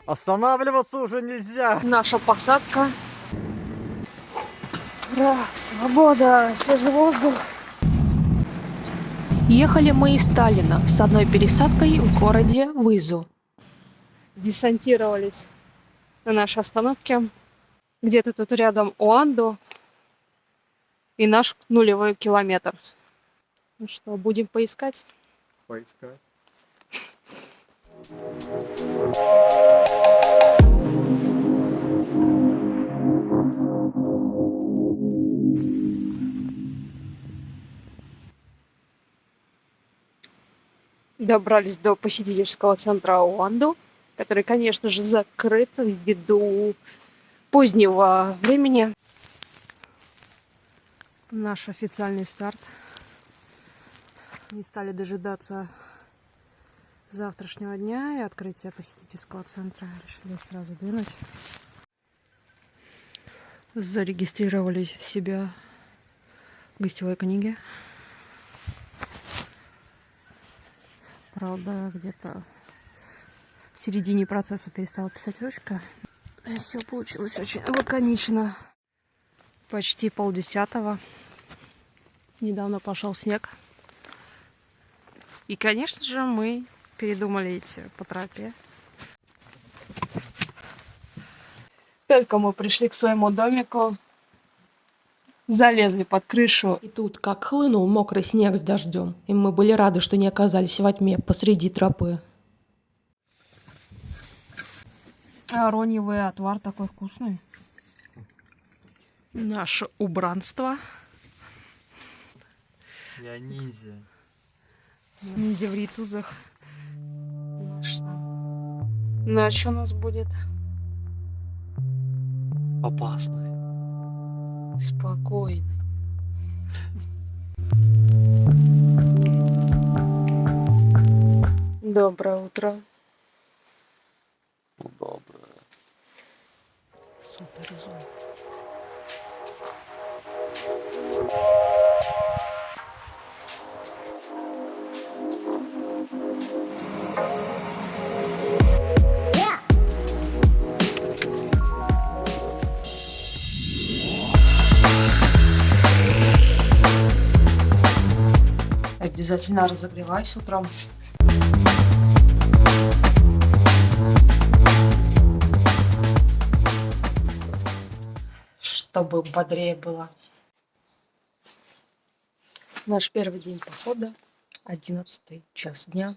Останавливаться уже нельзя. Наша посадка. Ура, свобода, свежий воздух. Ехали мы из Сталина с одной пересадкой в городе Вызу. Десантировались на нашей остановке. Где-то тут рядом Уанду и наш нулевой километр. Ну что, будем поискать? Поискать. Добрались до посетительского центра Уанду, который, конечно же, закрыт ввиду позднего времени. Наш официальный старт. Не стали дожидаться завтрашнего дня и открытия посетительского центра. Решили сразу двинуть. Зарегистрировали себя в гостевой книге. Правда, где-то в середине процесса перестала писать ручка. Все получилось очень лаконично. Почти 9:30. Недавно пошел снег. И, конечно же, мы передумали идти по тропе. Только мы пришли к своему домику, залезли под крышу. И тут как хлынул мокрый снег с дождем, и мы были рады, что не оказались во тьме посреди тропы. Ароньевый отвар такой вкусный. Наше убранство. Я ниндзя. Ниндзя в ритузах. Ну а что у нас будет? Опасный. Спокойно. Доброе утро. Доброе. Супер зон. Обязательно разогревайся утром. Чтобы бодрее было. Наш первый день похода, 11 час дня.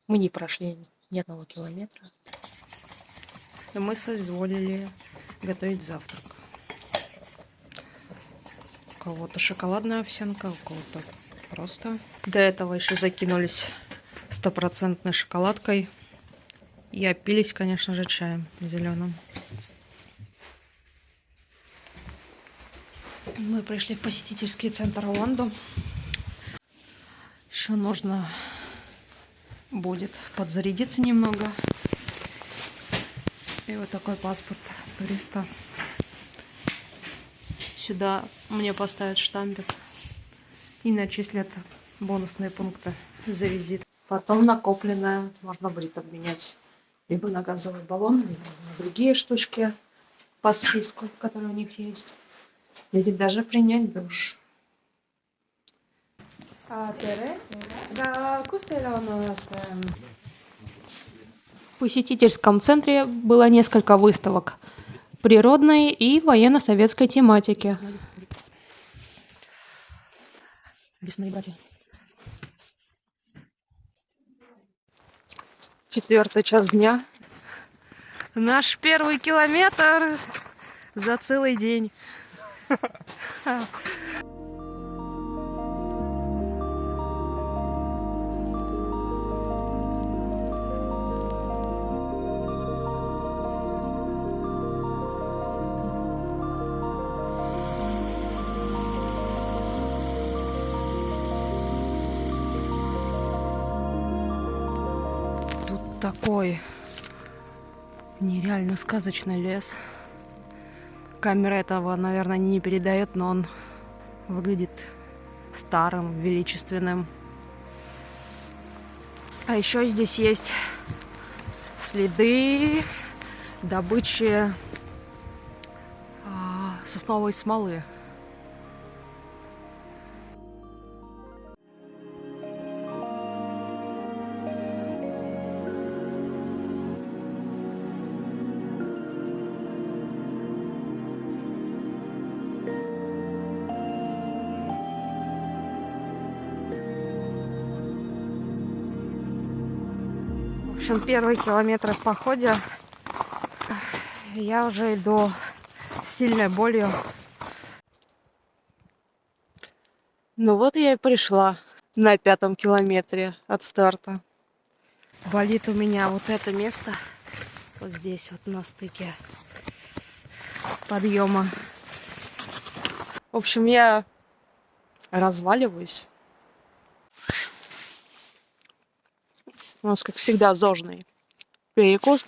Мы не прошли ни одного километра. И мы соизволили готовить завтрак. У кого-то шоколадная овсянка, у кого-то просто. До этого еще закинулись 100% шоколадкой. И опились, конечно же, чаем зеленым. Мы пришли в посетительский центр Уанду. Еще нужно будет подзарядиться немного. И вот такой паспорт туриста. Сюда мне поставят штампик и начислят бонусные пункты за визит. Потом накопленное можно будет обменять либо на газовый баллон, либо на другие штучки по списку, которые у них есть. Или даже принять душ. В посетительском центре было несколько выставок природной и военно-советской тематики. Лесные братья. 4 час дня. Наш первый километр за целый день. Тут такой нереально сказочный лес. Камера этого, наверное, не передает, но он выглядит старым, величественным. А еще здесь есть следы добычи сосновой смолы. В общем, первый километр в походе я уже иду с сильной болью. Ну вот я и пришла на 5-м километре от старта. Болит у меня вот это место, вот здесь вот на стыке подъема. В общем, я разваливаюсь. У нас, как всегда, зожный перекус.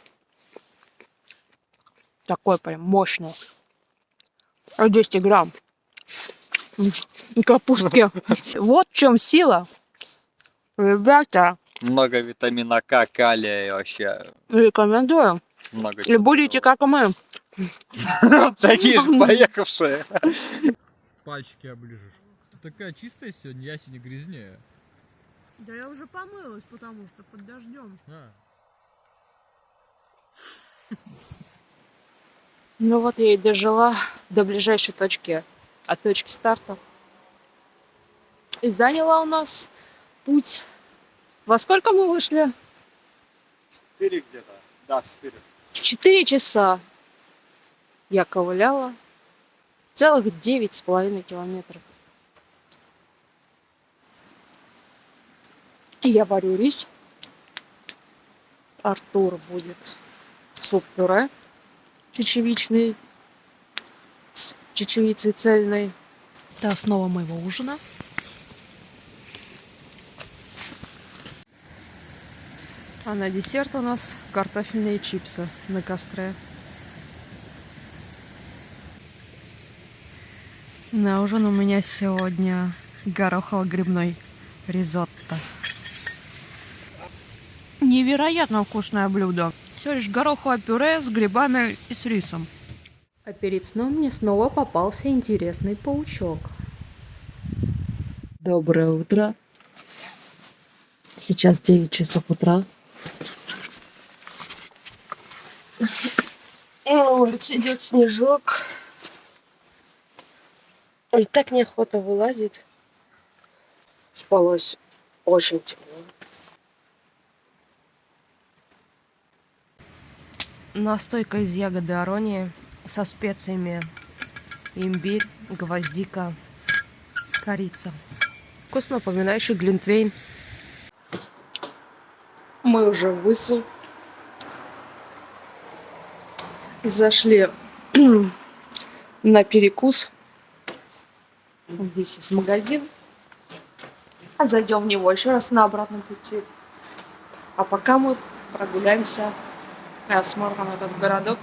Такой прям мощный. 200 грамм капустки. Вот в чем сила. Ребята, Много витамина К, калия и вообще. рекомендую. Много И чего будете как и мы. другого. Такие же поехавшие. Пальчики оближешь. Ты такая чистая сегодня, я сегодня грязнее. Да я уже помылась, потому что под дождем. Ну вот я и дожила до ближайшей точки, от точки старта. И заняла у нас путь. Во сколько мы вышли? 4 где-то. Да, 4. 4 часа. Я ковыляла целых 9,5 километров. И я варю рис. Артур будет суп-пюре чечевичный с чечевицей цельной. Это основа моего ужина. А на десерт у нас картофельные чипсы на костре. На ужин у меня сегодня горохово-грибной ризотто. Невероятно вкусное блюдо. Всего лишь гороховое пюре с грибами и с рисом. А перед сном мне снова попался интересный паучок. Доброе утро. Сейчас 9 часов утра. На улице идет снежок. И так неохота вылазить. Спалось очень тепло. Настойка из ягоды аронии со специями имбирь, гвоздика, корица. Вкус, напоминающий глинтвейн. Мы уже в Ису. Зашли на перекус. Здесь есть магазин. Зайдем в него еще раз на обратном пути. А пока мы прогуляемся и осмотрим этот городок.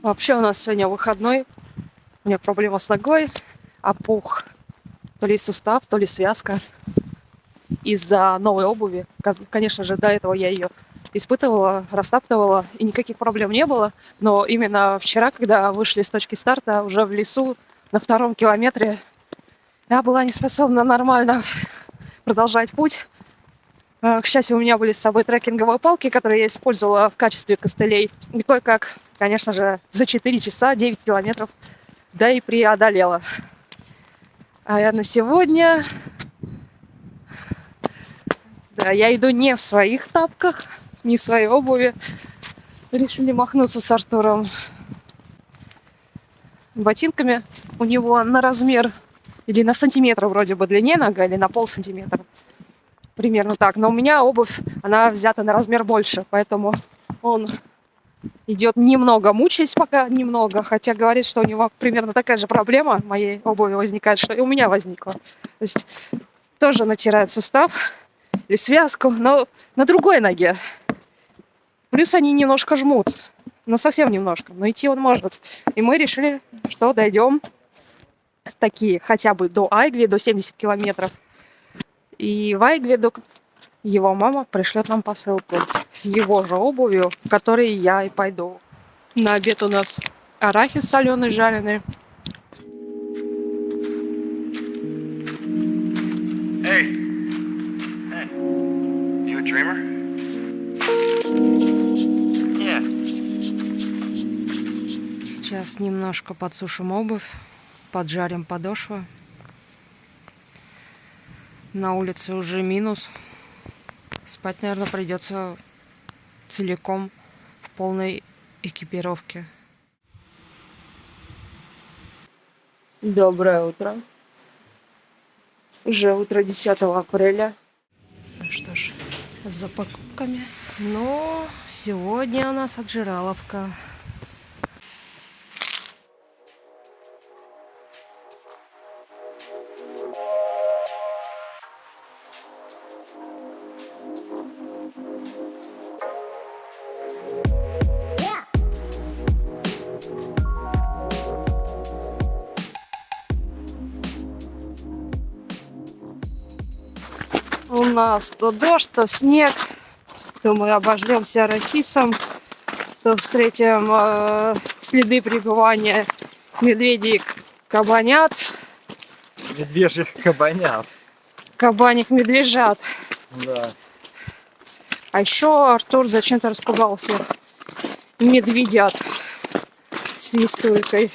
Вообще у нас сегодня выходной. У меня проблема с ногой. Опух то ли сустав, то ли связка. Из-за новой обуви. Конечно же, до этого я ее испытывала, растаптывала, и никаких проблем не было. Но именно вчера, когда вышли с точки старта, уже в лесу, на 2-м километре, я была не способна нормально продолжать путь. К счастью, у меня были с собой трекинговые палки, которые я использовала в качестве костылей. И кое-как, конечно же, за 4 часа 9 километров, да и преодолела. А я на сегодня... Да, я иду не в своих тапках, не в своей обуви. Решили махнуться с Артуром ботинками. У него на размер или на сантиметр вроде бы длиннее нога, или на полсантиметра. Примерно так. Но у меня обувь, она взята на размер больше, поэтому он идет немного, мучаясь пока немного, хотя говорит, что у него примерно такая же проблема моей обуви возникает, что и у меня возникла. То есть тоже натирает сустав или связку, но на другой ноге. Плюс они немножко жмут. но совсем немножко, но идти он может. И мы решили, что дойдем такие хотя бы до Айгви, до 70 километров. И в Айгведу его мама пришлет нам посылку с его же обувью, в которой я и пойду. На обед у нас арахис соленый, жареный. Hey. Hey. You a dreamer? Yeah. Сейчас немножко подсушим обувь, поджарим подошвы. На улице уже минус. Спать, наверное, придется целиком в полной экипировке. Доброе утро. Уже утро 10 апреля. Ну что ж, за покупками. Но сегодня у нас отжираловка. У нас то дождь, то снег, то мы обожремся арахисом, то встретим следы пребывания медведей, кабанят, Медвежьих кабанят. кабаних медвежат. Да. А еще Артур зачем-то распугался медведят с свистулькой.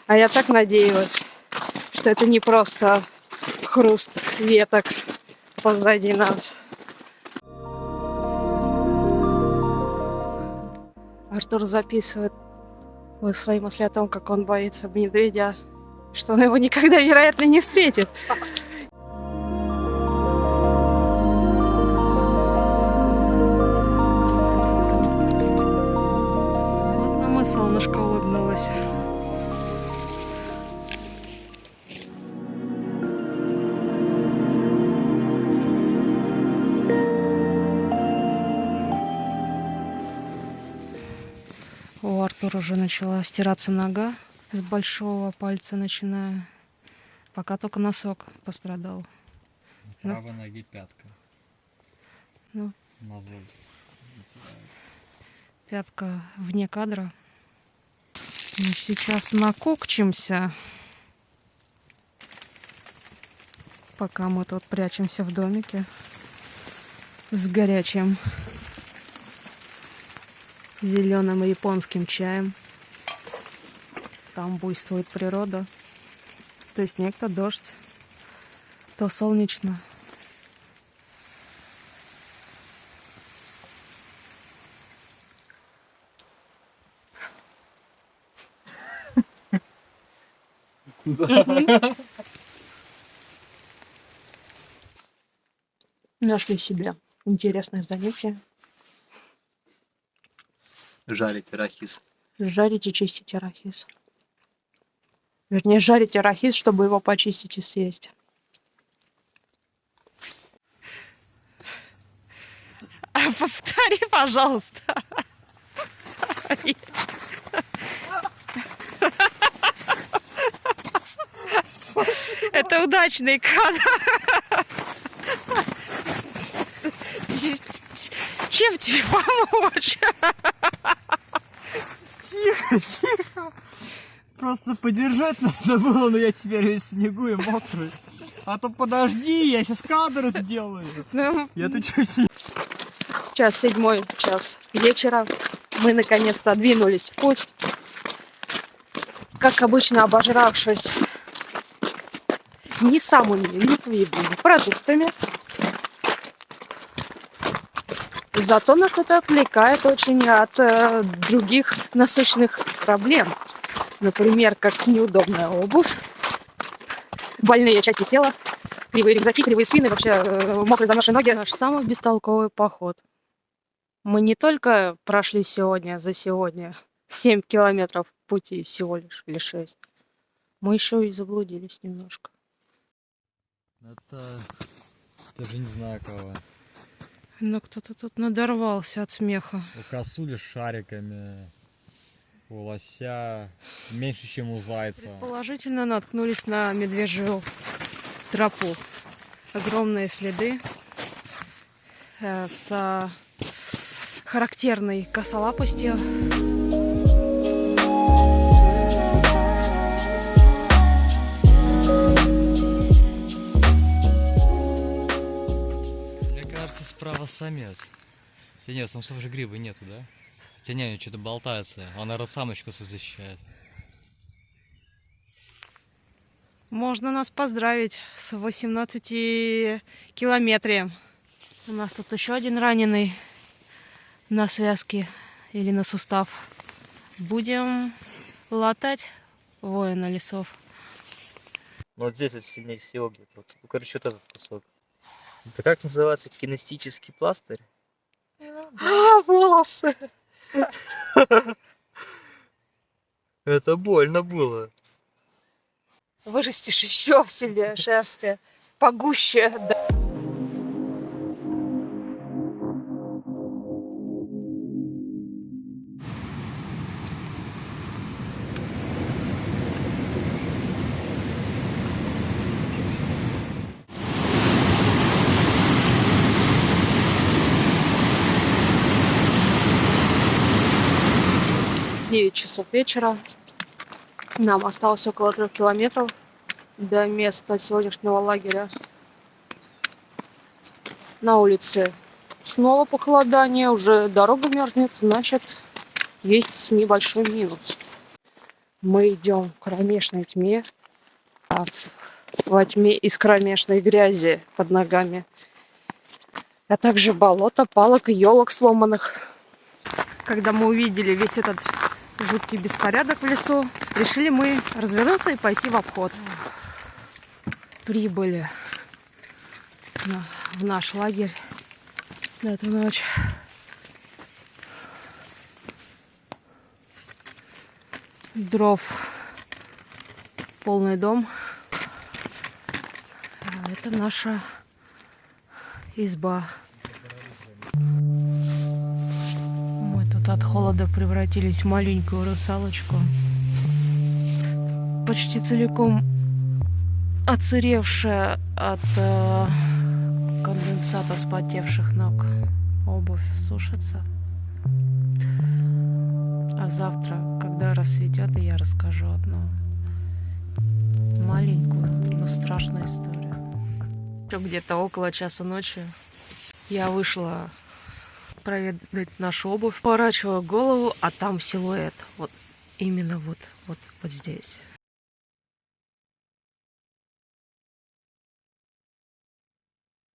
А я так надеялась, что это не просто хруст веток позади нас. Артур записывает свои мысли о том, как он боится медведя, что он его никогда, вероятно, не встретит. Вот нам и солнышко улыбнулось. У Артура уже начала стираться нога с большого пальца начиная, пока только носок пострадал. Правой ноги пятка. Ну. Мозоль. Пятка вне кадра. Мы сейчас накукчимся, пока мы тут прячемся в домике с горячим зеленым японским чаем. Там буйствует природа. То снег, то дождь, то солнечно. Нашли себе интересное занятие. Жарить арахис. Жарить и чистить арахис. Вернее, жарить арахис, чтобы его почистить и съесть. Повтори, пожалуйста. Это удачный кадр. Чем тебе помочь? Тихо. Просто подержать надо было, но я теперь весь в снегу и мокрый. А то подожди, я сейчас кадр сделаю. Я тут чуть. Сейчас 7 час вечера. Мы наконец-то двинулись в путь. Как обычно, обожравшись не самыми ликвидными продуктами. Зато нас это отвлекает очень от других насущных проблем. Например, как неудобная обувь, больные части тела, кривые рюкзаки, кривые спины, вообще мокрые замерзшие ноги. Наш самый бестолковый поход. Мы не только прошли сегодня 7 километров пути всего лишь, или 6. Мы еще и заблудились немножко. Это... Даже не знаю кого. Ну, кто-то тут надорвался от смеха. У косули с шариками, у лося меньше, чем у зайца. Предположительно наткнулись на медвежью тропу. Огромные следы с характерной косолапостью. Мне кажется, справа самец. Хотя нет, самцов же грибы нету, да? Хотя не, что-то болтается. Он, наверное, самочку свою защищает. Можно нас поздравить с 18 километрием. У нас тут еще один раненый на связке или на сустав. Будем латать воина лесов. Ну, вот здесь вот сильнее всего где-то. Вот, ну, короче, вот этот кусок. Это как называется? Кинестический пластырь? А, волосы! Это больно было. Вырастешь еще себе шерсти погуще. Да. Девять часов вечера. Нам осталось около 3 километров до места сегодняшнего лагеря. На улице снова похолодание, уже дорога мерзнет, значит, есть небольшой минус. Мы идем в кромешной тьме, а во тьме из кромешной грязи под ногами, а также болото, палок и елок сломанных. Когда мы увидели весь этот жуткий беспорядок в лесу, решили мы развернуться и пойти в обход. Прибыли в наш лагерь на эту ночь. Дров полный дом. А это наша изба. Мы тут от холода превратились в маленькую русалочку. Почти целиком оцаревшая от конденсата вспотевших ног. Обувь сушится. А завтра, когда рассветет, я расскажу одну маленькую, но страшную историю. Где-то около часа ночи я вышла проведать нашу обувь, поворачиваю голову, а там силуэт. Вот именно вот здесь.